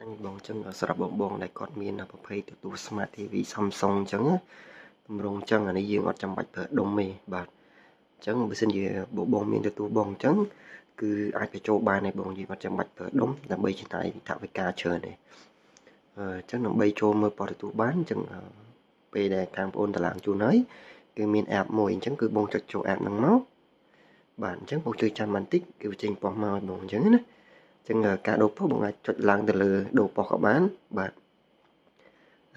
នឹងបងចឹងសម្រាប់បងដែលគាត់មានប្រភេទទទួល Smart TV Samsung អញ្ចឹងណាតម្រងចឹងអានេះយើងអត់ចាំបាច់ប្រើដុំទេបាទអញ្ចឹងបើសិនជាបងមានទទួលបងអញ្ចឹងគឺអាចបញ្ចូលបានដែរបងយើងអត់ចាំបាច់ប្រើដុំដើម្បីចំណាយថវិកាច្រើនទេអញ្ចឹងដើម្បីចូលមើលប៉ុស្តិ៍ទទួលបានអញ្ចឹងពេលដែលខាងបងអូនតម្លើងជូនហើយគឺមាន app មួយអញ្ចឹងគឺបងចុចចូល app ហ្នឹងមកបាទអញ្ចឹងបងជួយចាំបន្តិចគឺចេញប៉ុស្តិ៍មកឲ្យបងអញ្ចឹងណាចឹងការដូរប៉ុស្តិ៍បងអាចចុចឡើងទៅលើដូរប៉ុស្តិ៍ក៏បានបាទ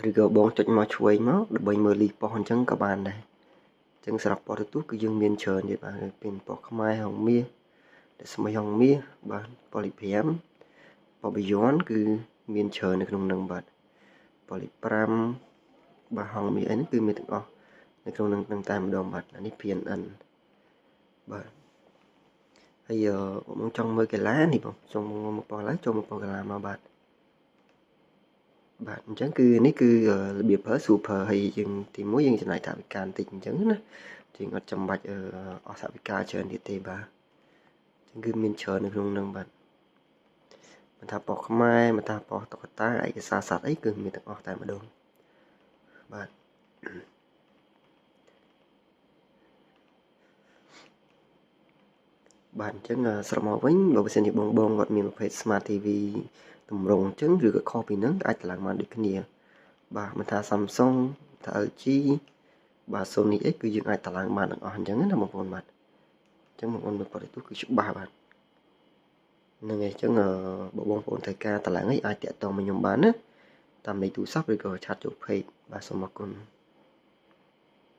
ឬក៏បងចុចមកឆ្វេងមកដើម្បីមើលលីប៉ុស្តិ៍អញ្ចឹងក៏បានដែរចឹងសម្រាប់ប៉ុស្តិ៍ទូគឺយើងមានច្រើនទៀតបាទเป็นប៉ុស្តិ៍ខ្មែរហងមាសដែលស្មីហងមាសបាទប៉ូលី5ប៉ូប៊ីយ៉នគឺមានច្រើននៅក្នុងនឹងបាទប៉ូលី5បាទហងមាសអីហ្នឹងគឺមានទាំងអស់នៅក្នុងនឹងតែម្ដងបាទអានេះ PNN បាទហើយបងចង់មើលកីឡានេះបងចង់មើលប៉ុស្តិ៍ឡើងចូលមើលប៉ុស្តិ៍កីឡាមកបាទអញ្ចឹងគឺនេះគឺរបៀបប្រើ super ហើយយើងទីមួយយើងចំណាយថវិកាបន្តិចអញ្ចឹងណាយើងអត់ចាំបាច់អស់ថវិកាច្រើនទៀតទេបាទអញ្ចឹងគឺមានច្រើននៅក្នុងនឹងបាទមិនថាប៉ុស្តិ៍ខ្មែរមិនថាប៉ុស្តិ៍តុក្កតាឯកសារសត្វអីគឺមានទាំងអស់តែម្ដងបាទបាទអញ្ចឹងស្រុកមកវិញបើសិនជាបងគាត់មានប្រភេទ Smart TV តម្រងអញ្ចឹងឬក៏ខុសពីហ្នឹងអាចតម្លើងបានដូចគ្នាបាទមិនថា Samsung ថា LG បាទ Sony អីគឺយើងអាចតម្លើងបានទាំងអស់អញ្ចឹងណាបងប្អូនបាទអញ្ចឹងបងប្អូនមើលប៉ុស្តិ៍ទូគឺច្បាស់បាទហ្នឹងហើយអញ្ចឹងបងប្អូនត្រូវការតម្លើងអីអាចតាក់ទងមកខ្ញុំបានណាតាមលេខទូរស័ព្ទឬក៏ឆាតចូល page បាទសូមអរគុណ